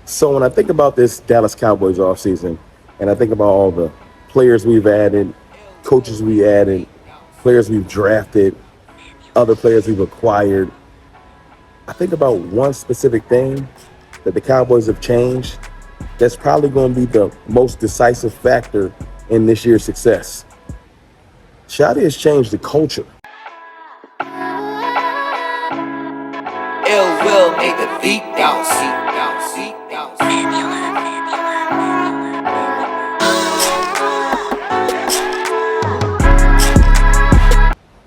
So when I think about this Dallas Cowboys offseason, and I think about all the players we've added, coaches we added, players we've drafted, other players we've acquired, I think about one specific thing that the Cowboys have changed that's probably going to be the most decisive factor in this year's success. Schotty has changed the culture. Ill will make the beat down, seat down, seat down.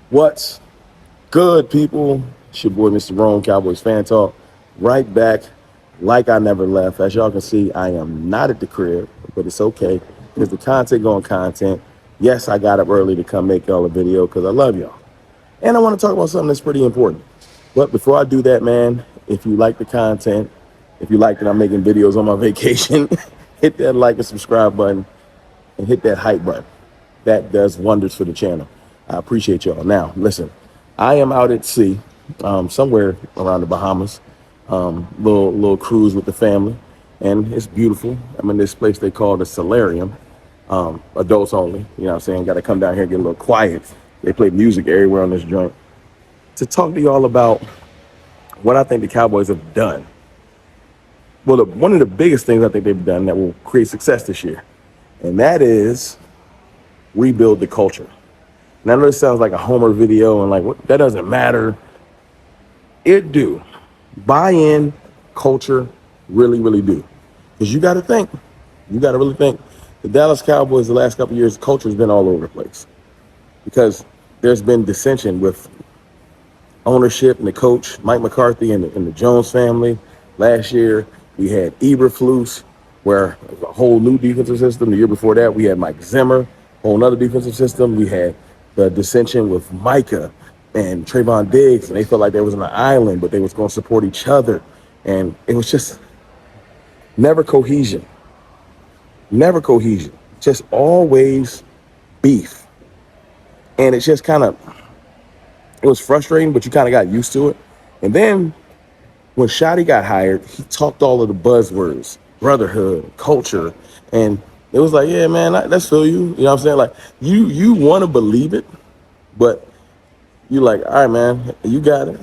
What's good, people? It's your boy, Mr. Rome, Cowboys Fan Talk. Right back, like I never left. As y'all can see, I am not at the crib, but it's okay because the content going content. Yes, I got up early to come make y'all a video because I love y'all. And I want to talk about something that's pretty important. But before I do that, man, if you like the content, if you like that I'm making videos on my vacation, hit that like and subscribe button and hit that hype button. That does wonders for the channel. I appreciate y'all. Now, listen, I am out at sea, somewhere around the Bahamas, little cruise with the family, and it's beautiful. I'm in this place they call the solarium, adults only. You know what I'm saying? Got to come down here and get a little quiet. They play music everywhere on this joint. To talk to y'all about what I think the Cowboys have done. Well, one of the biggest things I think they've done that will create success this year, and that is rebuild the culture. And I know this sounds like a Homer video and like, what, that doesn't matter. It do. Buy-in, culture, really, really do. Because you got to really think. The Dallas Cowboys the last couple of years, culture has been all over the place. Because there's been dissension with ownership and the coach, Mike McCarthy and the Jones family. Last year, we had Eberflus, where it was a whole new defensive system. The year before that, we had Mike Zimmer, whole other defensive system. We had the dissension with Micah and Trayvon Diggs, and they felt like they was on an island, but they was going to support each other. And it was just never cohesion. Never cohesion. Just always beef. And it's just kind of, it was frustrating, but you kind of got used to it. And then when Schotty got hired, he talked all of the buzzwords, brotherhood, culture, and it was like, yeah, man, let's feel you. You know what I'm saying? Like, you want to believe it, but you're like, all right, man, you got it.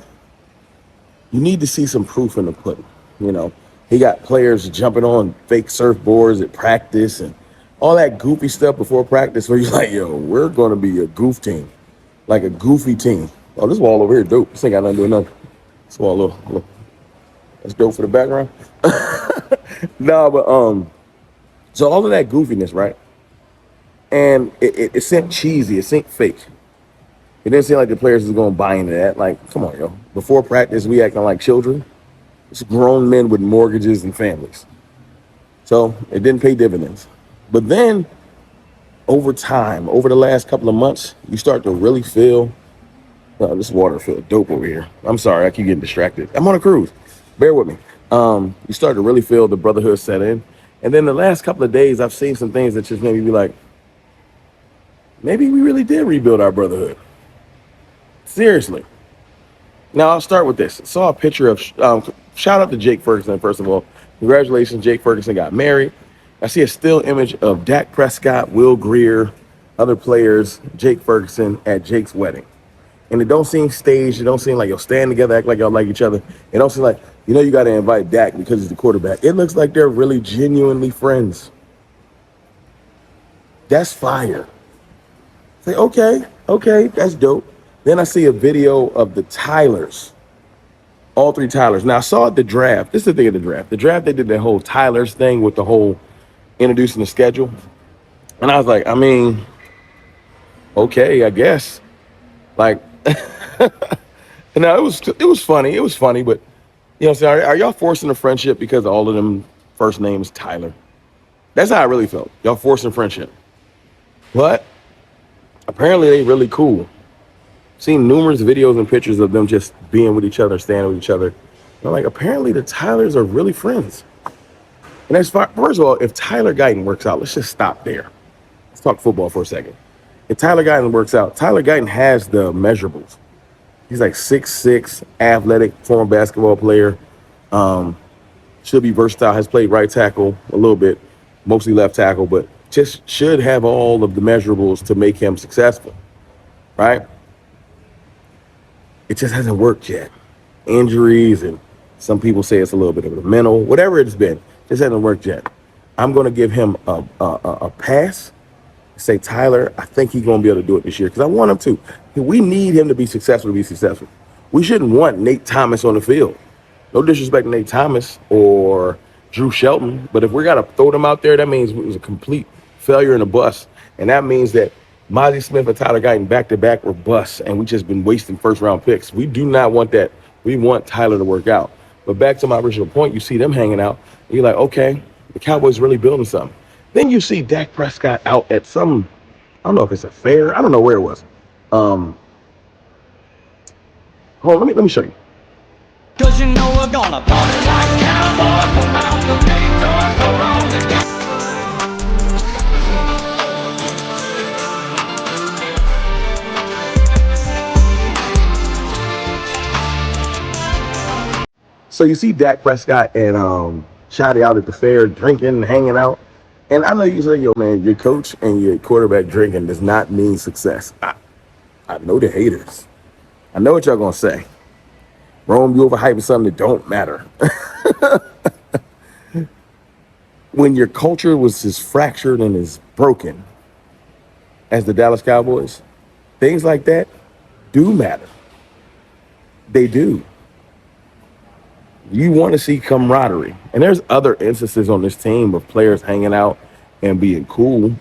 You need to see some proof in the pudding. You know, he got players jumping on fake surfboards at practice and all that goofy stuff before practice where you're like, yo, we're going to be a goof team, like a goofy team. Oh, this wall over here dope. This ain't got nothing to do with nothing. This wall, look. That's dope for the background. No, but so all of that goofiness, right? And it seemed cheesy. It seemed fake. It didn't seem like the players was going to buy into that. Like, come on, yo. Before practice, we acting like children. It's grown men with mortgages and families. So it didn't pay dividends. But then over time, over the last couple of months, you start to really feel, this water feels dope over here. I'm sorry, I keep getting distracted. I'm on a cruise. Bear with me. You start to really feel the brotherhood set in. And then the last couple of days, I've seen some things that just made me be like, maybe we really did rebuild our brotherhood. Seriously. Now, I'll start with this. I saw a picture of, shout out to Jake Ferguson, first of all. Congratulations, Jake Ferguson got married. I see a still image of Dak Prescott, Will Grier, other players, Jake Ferguson at Jake's wedding. And it don't seem staged. It don't seem like you'll stand together, act like y'all like each other. It don't seem like, you got to invite Dak because he's the quarterback. It looks like they're really genuinely friends. That's fire. Say, okay, that's dope. Then I see a video of the Tylers, all three Tylers. Now, I saw at the draft. This is the thing of the draft. The draft, they did that whole Tylers thing with the whole introducing the schedule. And I was like, I mean, okay, I guess. Like, no, it was funny. It was funny, but, you know what I'm saying? Are y'all forcing a friendship because all of them first names Tyler? That's how I really felt. Y'all forcing friendship. But apparently they really cool. Seen numerous videos and pictures of them just being with each other, standing with each other. And I'm like, apparently the Tylers are really friends. And that's fine. First of all, if Tyler Guyton works out, let's just stop there. Let's talk football for a second. If Tyler Guyton works out, Tyler Guyton has the measurables. He's like 6'6", athletic, former basketball player. Should be versatile. Has played right tackle a little bit, mostly left tackle, but just should have all of the measurables to make him successful, right? It just hasn't worked yet. Injuries, and some people say it's a little bit of a mental, whatever it's been, just hasn't worked yet. I'm going to give him a pass. Say, Tyler, I think he's going to be able to do it this year because I want him to. We need him to be successful to be successful. We shouldn't want Nate Thomas on the field. No disrespect to Nate Thomas or Drew Shelton, but if we got to throw them out there, that means it was a complete failure and a bust. And that means that Mozzie Smith and Tyler Guyton back-to-back were busts, and we just been wasting first-round picks. We do not want that. We want Tyler to work out. But back to my original point, you see them hanging out, and you're like, okay, the Cowboys really building something. Then you see Dak Prescott out at some, I don't know if it's a fair, I don't know where it was. Hold on, let me show you. Cause you know we're gonna party like cowboys, put out the big toys, hold on to get. So you see Dak Prescott and Schotty out at the fair drinking, hanging out. And I know you say, yo, man, your coach and your quarterback drinking does not mean success. I know the haters. I know what y'all gonna say. Rome, you overhyping something that don't matter. When your culture was as fractured and as broken as the Dallas Cowboys, things like that do matter. They do. You want to see camaraderie. And there's other instances on this team of players hanging out and being cool.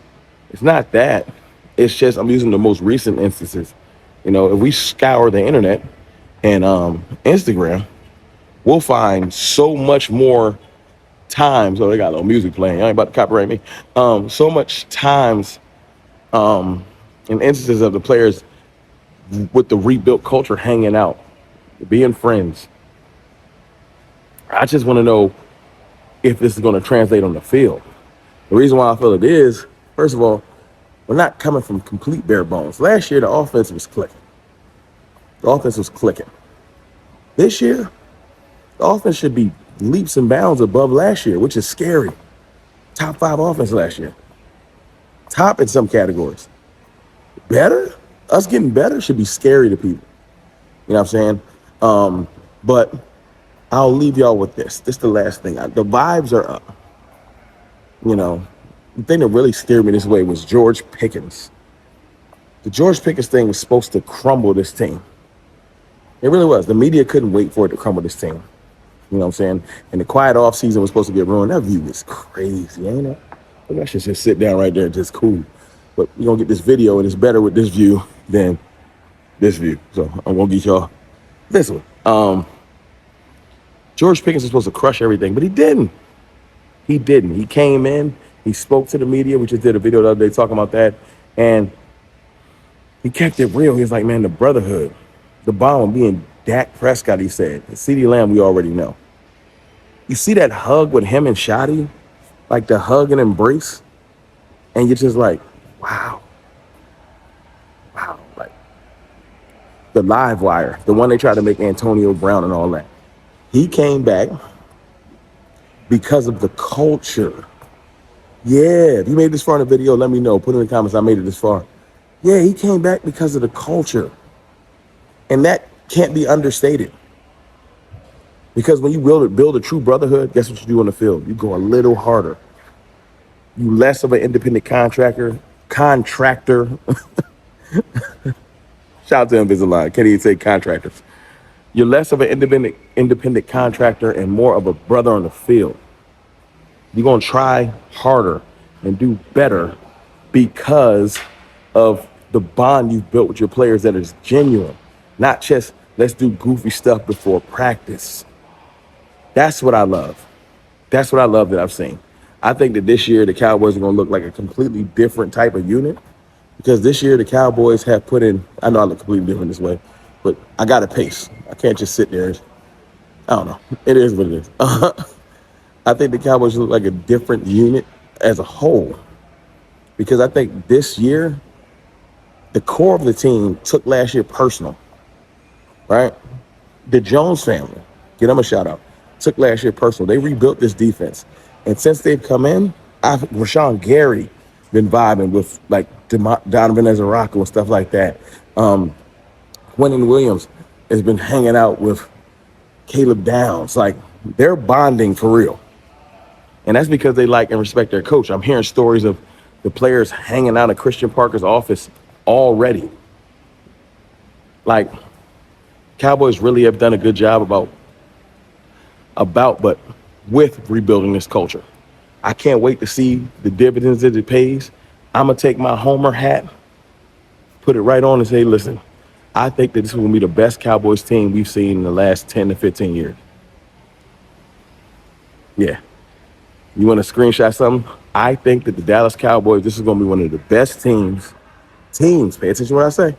It's not that. It's just I'm using the most recent instances. You know, if we scour the internet and Instagram, we'll find so much more times. Oh, they got a little music playing. I ain't about to copyright me. So much times in instances of the players with the rebuilt culture hanging out, being friends. I just want to know if this is going to translate on the field. The reason why I feel it is, first of all, we're not coming from complete bare bones. Last year, the offense was clicking. This year, the offense should be leaps and bounds above last year, which is scary. Top 5 offense last year. Top in some categories. Better? Us getting better should be scary to people. You know what I'm saying? But I'll leave y'all with this. This is the last thing. The vibes are up. You know, the thing that really steered me this way was George Pickens. The George Pickens thing was supposed to crumble this team. It really was. The media couldn't wait for it to crumble this team. You know what I'm saying? And the quiet off season was supposed to get ruined. That view was crazy, ain't it? I should just sit down right there and just cool. But we're going to get this video, and it's better with this view than this view. So I'm going to get y'all this one. George Pickens was supposed to crush everything, but he didn't. He didn't. He came in, he spoke to the media. We just did a video the other day talking about that, and he kept it real. He was like, man, the brotherhood, the bomb being Dak Prescott, he said. CeeDee Lamb, we already know. You see that hug with him and Schotty, like the hug and embrace, and you're just like, wow. Like the live wire, the one they tried to make Antonio Brown and all that. He came back because of the culture. Yeah, if you made this far in the video, let me know. Put in the comments I made it this far. Yeah, he came back because of the culture. And that can't be understated. Because when you build a true brotherhood, guess what you do on the field? You go a little harder. You less of an independent contractor. Shout out to Invisalign. Can't even say contractors. You're less of an independent contractor and more of a brother on the field. You're going to try harder and do better because of the bond you've built with your players that is genuine. Not just let's do goofy stuff before practice. That's what I love. That's what I love that I've seen. I think that this year the Cowboys are going to look like a completely different type of unit because this year the Cowboys have put in, I know I look completely different this way, but I got to pace. I can't just sit there. I don't know. It is what it is. I think the Cowboys look like a different unit as a whole because I think this year, the core of the team took last year personal, right? The Jones family, give them a shout out, took last year personal. They rebuilt this defense. And since they've come in, Rashawn Gary been vibing with like Donovan Ezerako and stuff like that. Quentin Williams has been hanging out with Caleb Downs. Like, they're bonding for real. And that's because they like and respect their coach. I'm hearing stories of the players hanging out at Christian Parker's office already. Like, Cowboys really have done a good job but with rebuilding this culture. I can't wait to see the dividends that it pays. I'm going to take my Homer hat, put it right on and say, listen, I think that this will be the best Cowboys team we've seen in the last 10 to 15 years. Yeah. You want to screenshot something? I think that the Dallas Cowboys, this is going to be one of the best teams, pay attention to what I say.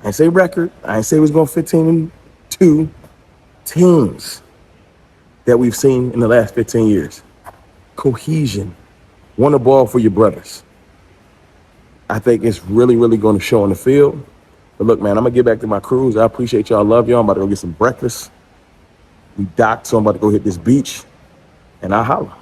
I ain't say record. I ain't say it was going 15-2 teams that we've seen in the last 15 years. Cohesion. Want the ball for your brothers. I think it's really, really going to show on the field. But look, man, I'm going to get back to my cruise. I appreciate y'all. Love y'all. I'm about to go get some breakfast. We docked, so I'm about to go hit this beach. And I'll holler.